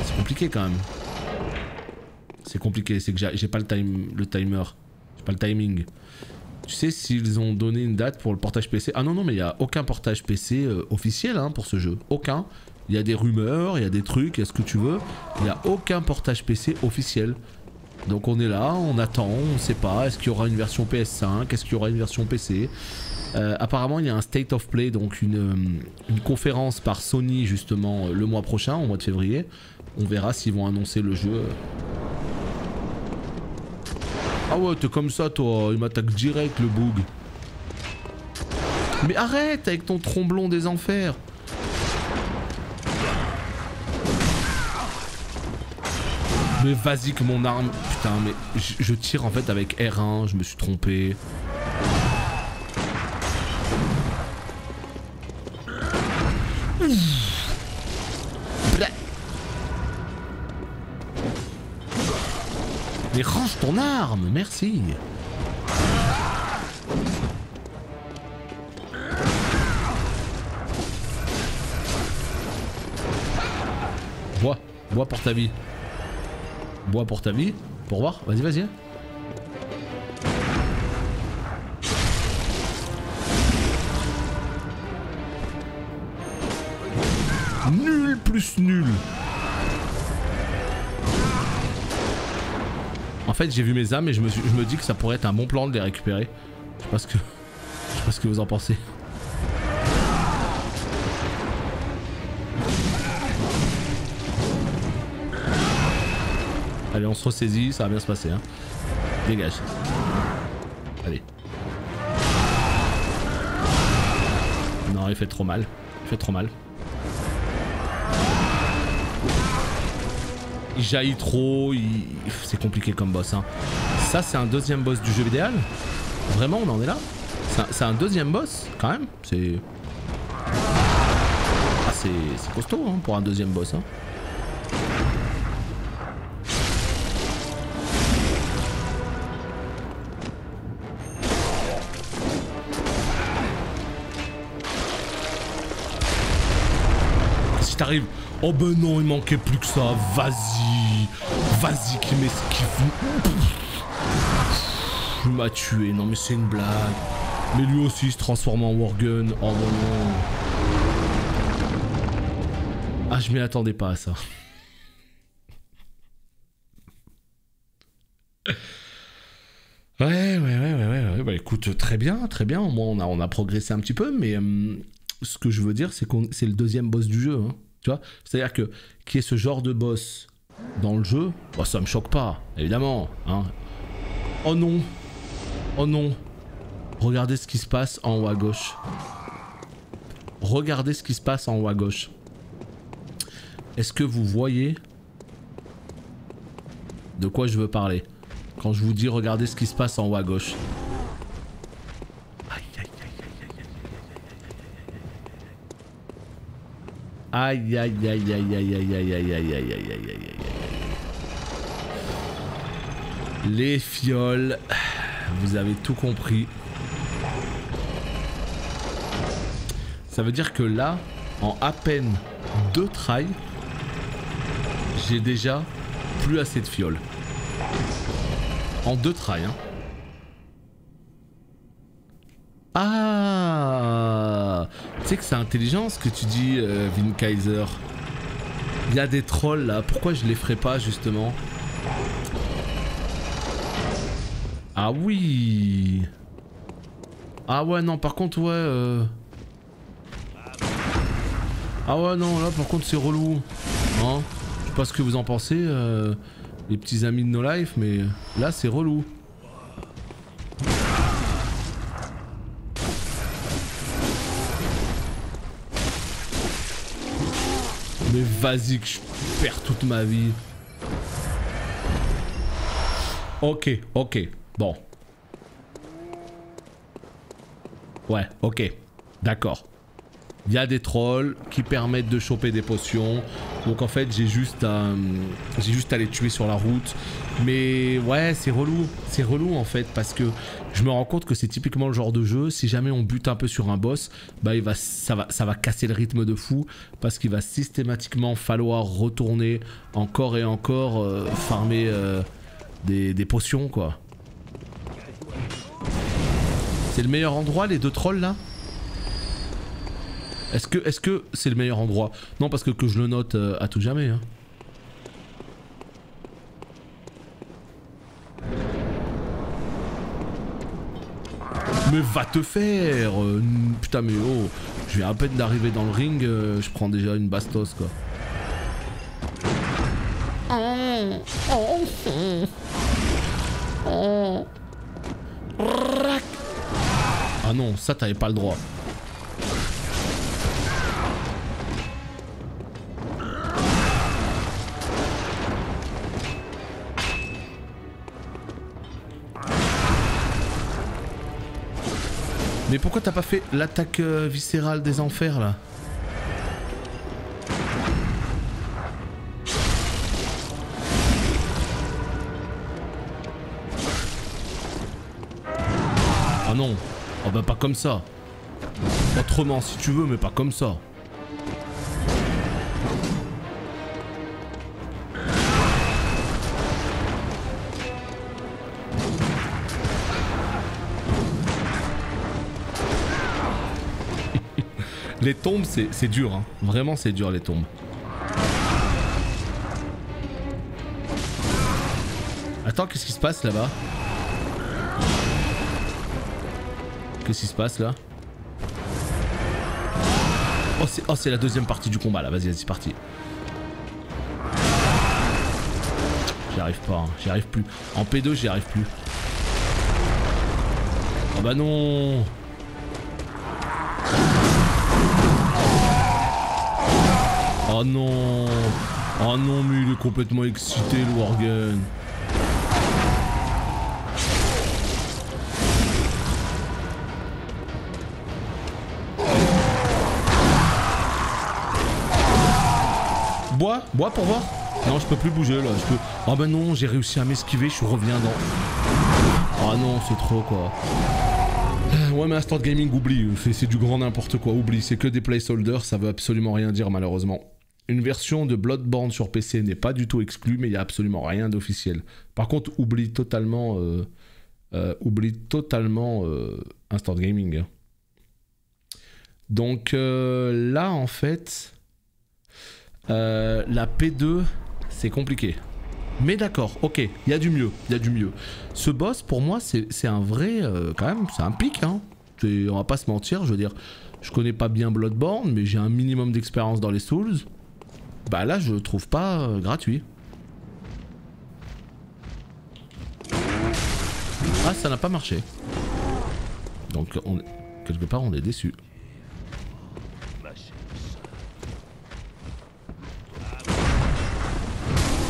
c'est compliqué quand même. C'est compliqué, c'est que j'ai pas le timer. J'ai pas le timing. Tu sais s'ils ont donné une date pour le portage PC? Ah non non mais il n'y a aucun portage PC officiel hein, pour ce jeu. Aucun. Il y a des rumeurs, il y a des trucs, il y a ce que tu veux. Il n'y a aucun portage PC officiel. Donc on est là, on attend, on sait pas. Est-ce qu'il y aura une version PS5? Est-ce qu'il y aura une version PC? Apparemment il y a un State of Play, donc une conférence par Sony justement le mois prochain, au mois de février. On verra s'ils vont annoncer le jeu. Ah ouais t'es comme ça toi, il m'attaque direct le boug. Mais arrête avec ton tromblon des enfers. Mais vas-y que mon arme... Putain mais je tire en fait avec R1, je me suis trompé. Mais range ton arme, merci. Bois pour ta vie. Bois pour ta vie. Pour voir. Vas-y, vas-y. Nul plus nul. En fait, j'ai vu mes âmes et je me dis que ça pourrait être un bon plan de les récupérer. Je sais pas ce que vous en pensez. Allez, on se ressaisit, ça va bien se passer. Hein. Dégage. Allez. Non, il fait trop mal. Il fait trop mal. Il jaillit trop, c'est compliqué comme boss. Hein. Ça, c'est un deuxième boss du jeu idéal. Vraiment, on en est là. C'est un deuxième boss, quand même. C'est... Ah, c'est costaud hein, pour un deuxième boss. Hein. Si t'arrives... Oh ben non, il manquait plus que ça. Vas-y. Vas-y qui m'esquive. Il m'a tué. Non mais c'est une blague. Mais lui aussi il se transforme en Worgen. Oh non. Ah, je m'y attendais pas à ça. Ouais. Bah écoute, très bien. Au moins on a progressé un petit peu. Mais ce que je veux dire, c'est que c'est le deuxième boss du jeu. Hein. Tu vois, c'est-à-dire que qu'il y ait ce genre de boss dans le jeu, bah, ça me choque pas, évidemment. Hein. Oh non. Oh non. Regardez ce qui se passe en haut à gauche. Regardez ce qui se passe en haut à gauche. Est-ce que vous voyez de quoi je veux parler quand je vous dis regardez ce qui se passe en haut à gauche? Aïe aïe aïe aïe aïe aïe aïe aïe aïe aïe aïe aïe aïe. Les fioles, vous avez tout compris. Ça veut dire que là, en à peine 2 tries, j'ai déjà plus assez de fioles. En 2 tries, hein. Ah, tu sais que c'est intelligent ce que tu dis, Vin Kaiser. Il y a des trolls là, pourquoi je les ferais pas justement? Ah oui. Ah ouais non, par contre ouais. Ah ouais non, là par contre c'est relou. Hein, je sais pas ce que vous en pensez, les petits amis de No Life, mais là c'est relou. Mais vas-y que je perds toute ma vie. Ok, bon. Ouais, ok, d'accord. Il y a des trolls qui permettent de choper des potions. Donc en fait j'ai juste à les tuer sur la route. Mais ouais, c'est relou en fait, parce que je me rends compte que c'est typiquement le genre de jeu, si jamais on bute un peu sur un boss, bah ça va casser le rythme de fou, parce qu'il va systématiquement falloir retourner encore et encore farmer des potions quoi. C'est le meilleur endroit les 2 trolls là? Est-ce que c'est le meilleur endroit? Non, parce que je le note à tout jamais. Hein. Mais va te faire putain mais oh, je viens à peine d'arriver dans le ring, je prends déjà une bastos quoi. Ah non, ça t'avais pas le droit. Mais pourquoi t'as pas fait l'attaque viscérale des enfers là? Ah non, oh bah pas comme ça. Autrement si tu veux, mais pas comme ça. Les tombes, c'est dur, hein. Vraiment, c'est dur, les tombes. Attends, qu'est-ce qui se passe là-bas? Qu'est-ce qui se passe là? Oh, c'est la deuxième partie du combat là. Vas-y, c'est parti. J'y arrive pas, hein. J'y arrive plus. En P2, j'y arrive plus. Oh bah non. Oh non. Oh non, mais il est complètement excité, le Worgen. Bois pour voir. Non, je peux plus bouger là. Oh bah non, j'ai réussi à m'esquiver, je suis revenu dans... Oh non, c'est trop quoi. Ouais, mais Instant Gaming, oublie. C'est du grand n'importe quoi, oublie. C'est que des placeholders, ça veut absolument rien dire malheureusement. Une version de Bloodborne sur PC n'est pas du tout exclue, mais il n'y a absolument rien d'officiel. Par contre, oublie totalement Instant Gaming. Donc là, en fait... la P2 c'est compliqué, mais d'accord, ok, il y a du mieux, ce boss pour moi c'est un vrai quand même, c'est un pic hein. On va pas se mentir, je veux dire, je connais pas bien Bloodborne mais j'ai un minimum d'expérience dans les Souls. Bah là je le trouve pas gratuit. Ah, ça n'a pas marché, donc quelque part on est déçu.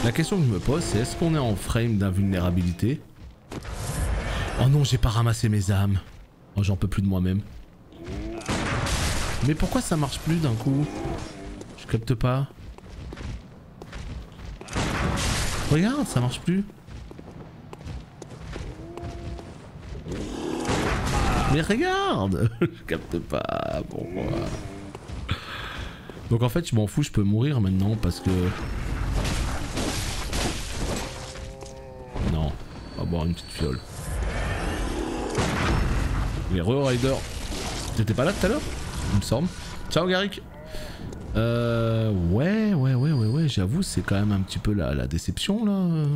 La question que je me pose, c'est est-ce qu'on est en frame d'invulnérabilité? Oh non, j'ai pas ramassé mes âmes. Oh, j'en peux plus de moi-même. Mais pourquoi ça marche plus d'un coup? Je capte pas. Regarde, ça marche plus. Mais regarde. Je capte pas. Pourquoi? Donc en fait, je m'en fous, je peux mourir maintenant parce que... Non, on va boire une petite fiole. Les Rider. T'étais pas là tout à l'heure? Il me semble. Ciao Garrick. Ouais, j'avoue, c'est quand même un petit peu la déception là.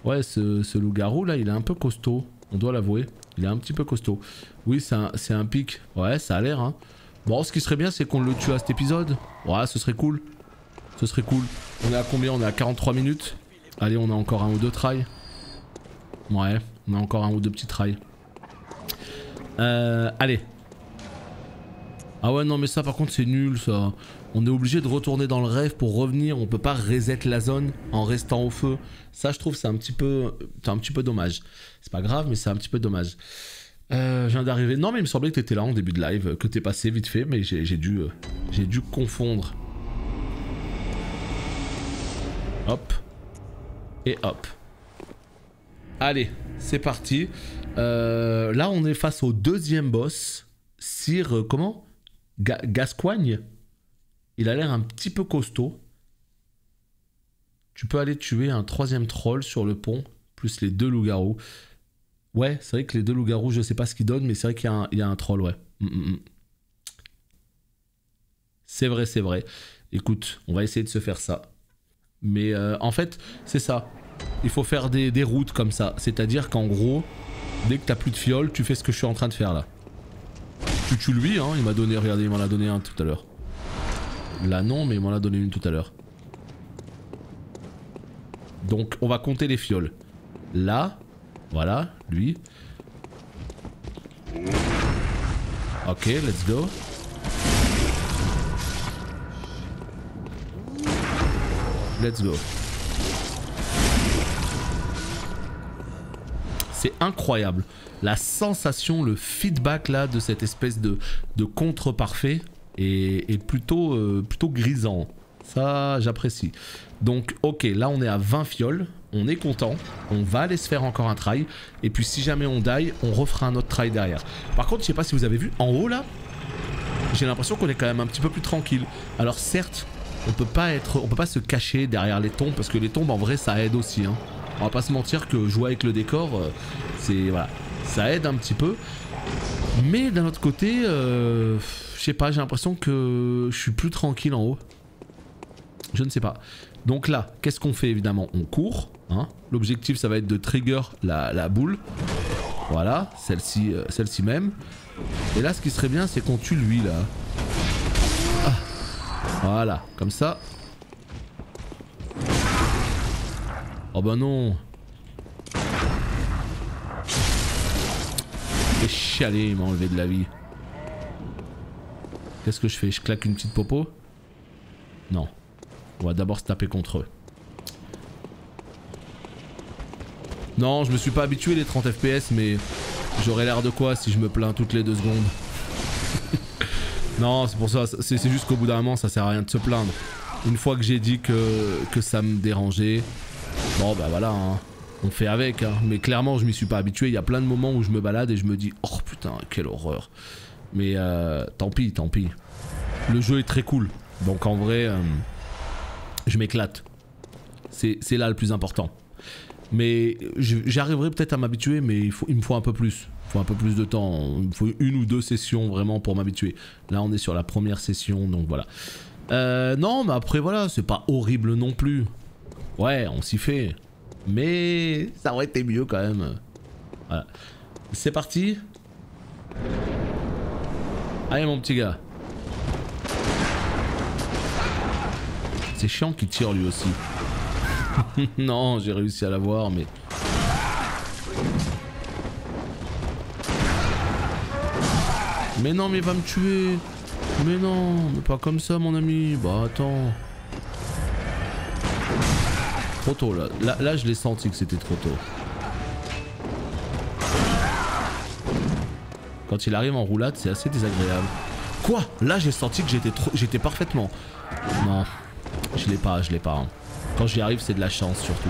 Ouais, ce loup-garou là, il est un peu costaud. On doit l'avouer. Il est un petit peu costaud. Oui, c'est un pic. Ouais, ça a l'air hein. Bon, ce qui serait bien, c'est qu'on le tue à cet épisode. Ouais, ce serait cool. Ce serait cool. On est à combien? On est à 43 minutes. Allez, on a encore un ou deux tries. Ouais, on a encore un ou deux petits tries. Allez. Ah ouais, non mais ça par contre c'est nul ça. On est obligé de retourner dans le rêve pour revenir. On peut pas reset la zone en restant au feu. Ça je trouve c'est un petit peu dommage. C'est pas grave mais c'est un petit peu dommage. Je viens d'arriver. Non mais il me semblait que t'étais là en début de live. Que t'es passé vite fait mais j'ai dû confondre. Hop. Et hop. Allez, c'est parti. Là, on est face au deuxième boss. Sir, comment? Gascoigne. Il a l'air un petit peu costaud. Tu peux aller tuer un troisième troll sur le pont, plus les deux loups-garous. Ouais, c'est vrai que les deux loups-garous, je sais pas ce qu'ils donnent, mais c'est vrai qu'il y a un troll, ouais. C'est vrai, c'est vrai. Écoute, on va essayer de se faire ça. Mais en fait, c'est ça. Il faut faire des routes comme ça. C'est-à-dire qu'en gros, dès que t'as plus de fiole, tu fais ce que je suis en train de faire là. Tu tues lui, hein. Il m'a donné, regardez, il m'en a donné un tout à l'heure. Là non, mais il m'en a donné une tout à l'heure. Donc on va compter les fioles. Là, voilà, lui. Ok, let's go. Let's go. C'est incroyable. La sensation, le feedback là de cette espèce de contre parfait est plutôt grisant. Ça, j'apprécie. Donc, ok, là on est à 20 fioles. On est content. On va aller se faire encore un try. Et puis si jamais on die, on refera un autre try derrière. Par contre, je sais pas si vous avez vu, en haut là, j'ai l'impression qu'on est quand même un petit peu plus tranquille. Alors certes, on peut pas se cacher derrière les tombes parce que les tombes en vrai ça aide aussi hein. On va pas se mentir que jouer avec le décor c'est voilà, ça aide un petit peu Mais d'un autre côté, je sais pas, j'ai l'impression que je suis plus tranquille en haut. Je ne sais pas. Donc là, qu'est-ce qu'on fait évidemment? On court. Hein. L'objectif, ça va être de trigger la boule. Voilà, celle-ci même. Et là, ce qui serait bien, c'est qu'on tue lui là. Ah. Voilà, comme ça. Oh bah non. Et chialé, il m'a enlevé de la vie. Qu'est-ce que je fais? Je claque une petite popo? Non. On va d'abord se taper contre eux. Non, je me suis pas habitué les 30 FPS, mais j'aurais l'air de quoi si je me plains toutes les 2 secondes? Non, c'est pour ça, c'est juste qu'au bout d'un moment, ça sert à rien de se plaindre. Une fois que j'ai dit que ça me dérangeait, bon bah voilà, hein, on fait avec. Hein. Mais clairement, je m'y suis pas habitué. Il y a plein de moments où je me balade et je me dis, oh putain, quelle horreur. Mais tant pis, tant pis. Le jeu est très cool, donc en vrai, je m'éclate. C'est là le plus important. Mais j'arriverai peut-être à m'habituer, mais il me faut un peu plus. Il faut un peu plus de temps. Il me faut 1 ou 2 sessions vraiment pour m'habituer. Là, on est sur la première session, donc voilà. Non, mais après, voilà, c'est pas horrible non plus. Ouais, on s'y fait. Mais ça aurait été mieux quand même. Voilà. C'est parti. Allez, mon petit gars. C'est chiant qu'il tire lui aussi. Non, j'ai réussi à l'avoir, mais... Mais non, mais il va me tuer. Mais non, mais pas comme ça, mon ami. Bah, attends. Trop tôt, là. Là, je l'ai senti que c'était trop tôt. Quand il arrive en roulade, c'est assez désagréable. Quoi? Là, j'ai senti que j'étais parfaitement... Non, je l'ai pas, hein. Quand j'y arrive, c'est de la chance, surtout.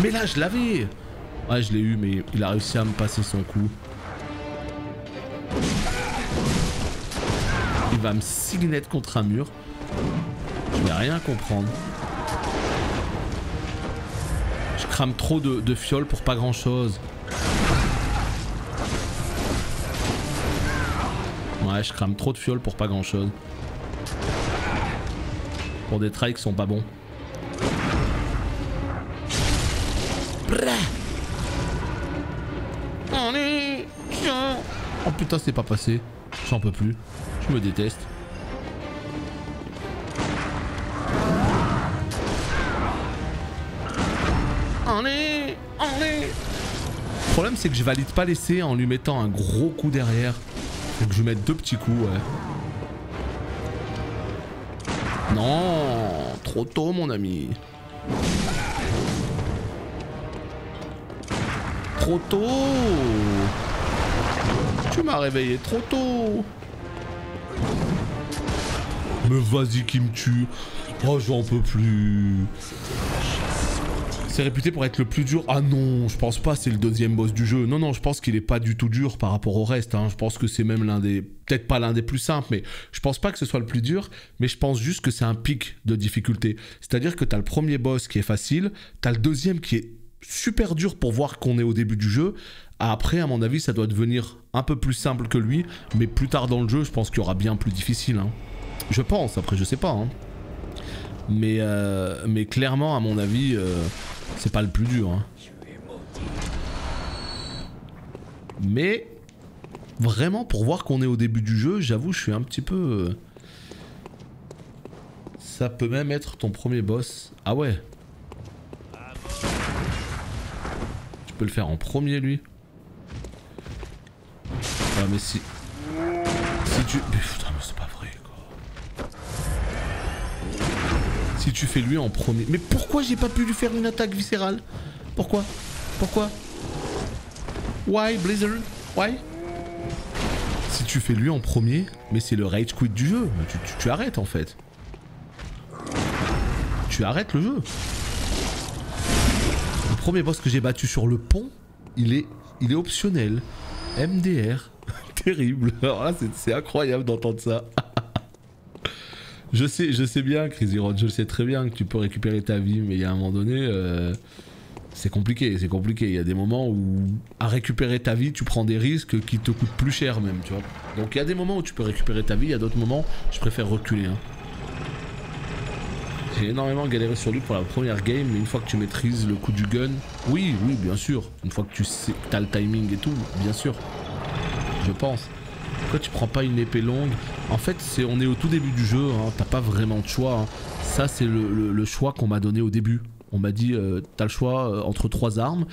Mais là, je l'avais. Ouais, je l'ai eu, mais il a réussi à me passer son coup. Il va me signer contre un mur. Je vais rien comprendre. Je crame trop de fioles pour pas grand chose. Ouais, je crame trop de fioles pour pas grand chose. Pour des trails qui sont pas bons. Oh putain, c'est pas passé. J'en peux plus. Je me déteste. Allez. Le problème, c'est que je valide pas l'essai en lui mettant un gros coup derrière. Faut que je lui mette 2 petits coups, ouais. Non, trop tôt, mon ami. Trop tôt. Tu m'as réveillé trop tôt. Mais vas-y qui me tue. Oh, j'en peux plus. C'est réputé pour être le plus dur. Ah non, je pense pas, c'est le 2e boss du jeu. Non, je pense qu'il est pas du tout dur par rapport au reste. Hein. Je pense que c'est même l'un des... Peut-être pas l'un des plus simples, mais je pense pas que ce soit le plus dur. Mais je pense juste que c'est un pic de difficulté. C'est-à-dire que t'as le premier boss qui est facile, t'as le 2e qui est super dur pour voir qu'on est au début du jeu. Après, à mon avis, ça doit devenir un peu plus simple que lui. Mais plus tard dans le jeu, je pense qu'il y aura bien plus difficile. Hein. Je pense, après je sais pas. Hein. Mais clairement, à mon avis... c'est pas le plus dur. Hein. Mais vraiment, pour voir qu'on est au début du jeu, j'avoue, je suis un petit peu... Ça peut même être ton premier boss. Ah ouais. Tu peux le faire en premier, lui. Ah mais si... Si tu... Putain, mais c'est pas vrai, quoi. Si tu fais lui en premier... Mais pourquoi j'ai pas pu lui faire une attaque viscérale? Pourquoi? Why, Blizzard? Why? Si tu fais lui en premier, mais c'est le rage quit du jeu. Tu arrêtes en fait. Tu arrêtes le jeu. Le premier boss que j'ai battu sur le pont, il est optionnel. MDR. Terrible. Alors là, c'est incroyable d'entendre ça. Je sais bien, Crazy Rod, je sais très bien que tu peux récupérer ta vie, mais il y a un moment donné, c'est compliqué, c'est compliqué. Il y a des moments où à récupérer ta vie, tu prends des risques qui te coûtent plus cher même, tu vois. Donc il y a des moments où tu peux récupérer ta vie, il y a d'autres moments, je préfère reculer. Hein. J'ai énormément galéré sur lui pour la première game, mais une fois que tu maîtrises le coup du gun, oui, bien sûr. Une fois que tu sais que t'as le timing et tout, bien sûr. Je pense. Pourquoi tu prends pas une épée longue? En fait, on est au tout début du jeu, hein, t'as pas vraiment de choix. Hein. Ça, c'est le choix qu'on m'a donné au début. On m'a dit, t'as le choix entre 3 armes.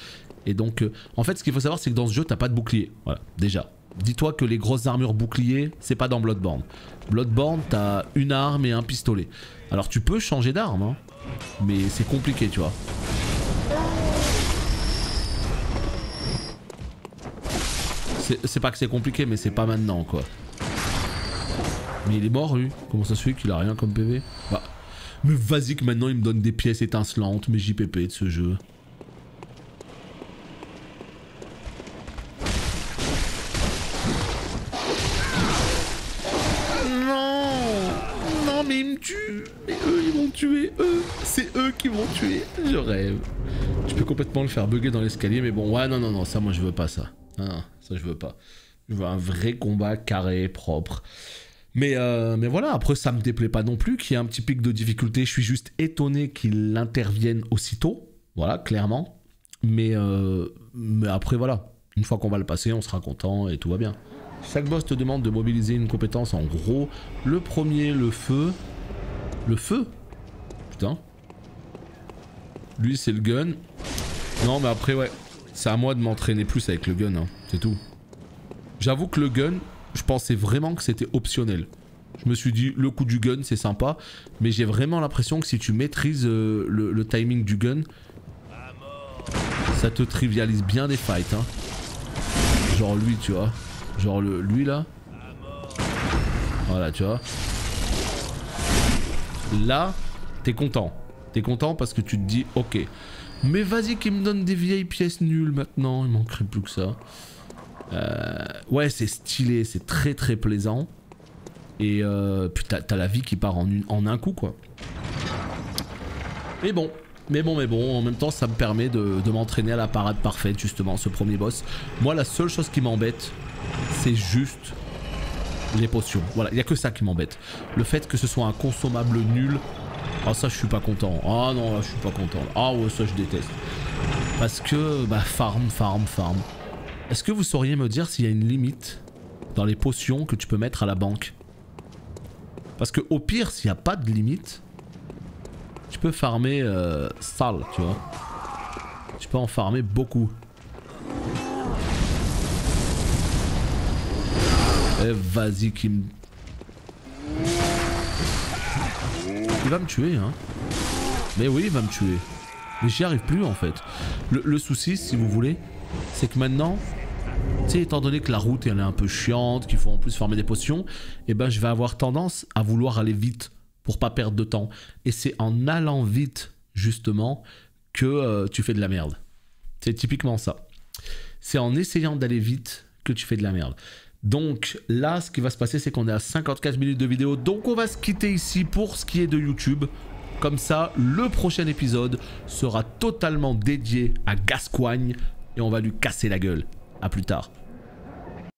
Et donc, en fait, ce qu'il faut savoir, c'est que dans ce jeu, t'as pas de bouclier. Voilà, déjà. Dis-toi que les grosses armures boucliers, c'est pas dans Bloodborne. Bloodborne, t'as une arme et un pistolet. Alors, tu peux changer d'arme, hein, mais c'est compliqué, tu vois. C'est pas que c'est compliqué, mais c'est pas maintenant, quoi. Mais il est mort, lui. Comment ça se fait qu'il a rien comme PV? Bah, mais vas-y que maintenant il me donne des pièces étincelantes, mes JPP de ce jeu. Non, mais ils me tuent. Mais eux, ils vont tuer. C'est eux qui vont tuer. Je rêve. Je peux complètement le faire bugger dans l'escalier, mais bon, ouais, non, ça, moi, je veux pas ça. Non, ça, je veux pas. Je veux un vrai combat carré, propre. Mais voilà, après ça me déplaît pas non plus qu'il y ait un petit pic de difficulté. Je suis juste étonné qu'il intervienne aussitôt. Voilà, clairement. Mais après voilà, une fois qu'on va le passer, on sera content et tout va bien. Chaque boss te demande de mobiliser une compétence. En gros, le premier, le feu. Le feu? Putain. Lui c'est le gun. Non mais après ouais, c'est à moi de m'entraîner plus avec le gun, hein. C'est tout. J'avoue que le gun, je pensais vraiment que c'était optionnel. Je me suis dit, le coup du gun, c'est sympa. Mais j'ai vraiment l'impression que si tu maîtrises le timing du gun, ça te trivialise bien des fights. Hein. Genre lui, tu vois. Genre lui là. Voilà, tu vois. Là, t'es content. T'es content parce que tu te dis, ok. Mais vas-y qu'il me donne des vieilles pièces nulles maintenant. Il manquerait plus que ça. Ouais, c'est stylé, c'est très très plaisant. Et puis t'as la vie qui part en un coup, quoi. Mais bon, en même temps, ça me permet de m'entraîner à la parade parfaite, justement, ce premier boss. Moi, la seule chose qui m'embête, c'est juste les potions. Voilà, il n'y a que ça qui m'embête. Le fait que ce soit un consommable nul, ah ça, je suis pas content. Ah non, là, je suis pas content. Ah ouais, ça, je déteste. Parce que, bah, farm. Est-ce que vous sauriez me dire s'il y a une limite dans les potions que tu peux mettre à la banque? Parce que au pire, s'il n'y a pas de limite, tu peux farmer sale, tu vois. Tu peux en farmer beaucoup. Eh, vas-y qui me... Il va me tuer, hein. Mais oui, il va me tuer. Mais j'y arrive plus, en fait. Le souci, si vous voulez, c'est que maintenant, tu sais, étant donné que la route elle est un peu chiante, qu'il faut en plus farmer des potions, et ben je vais avoir tendance à vouloir aller vite pour pas perdre de temps. Et c'est en allant vite, justement, que tu fais de la merde. C'est typiquement ça. C'est en essayant d'aller vite que tu fais de la merde. Donc là, ce qui va se passer, c'est qu'on est à 54 minutes de vidéo. Donc on va se quitter ici pour ce qui est de YouTube. Comme ça, le prochain épisode sera totalement dédié à Gascoigne et on va lui casser la gueule. A plus tard.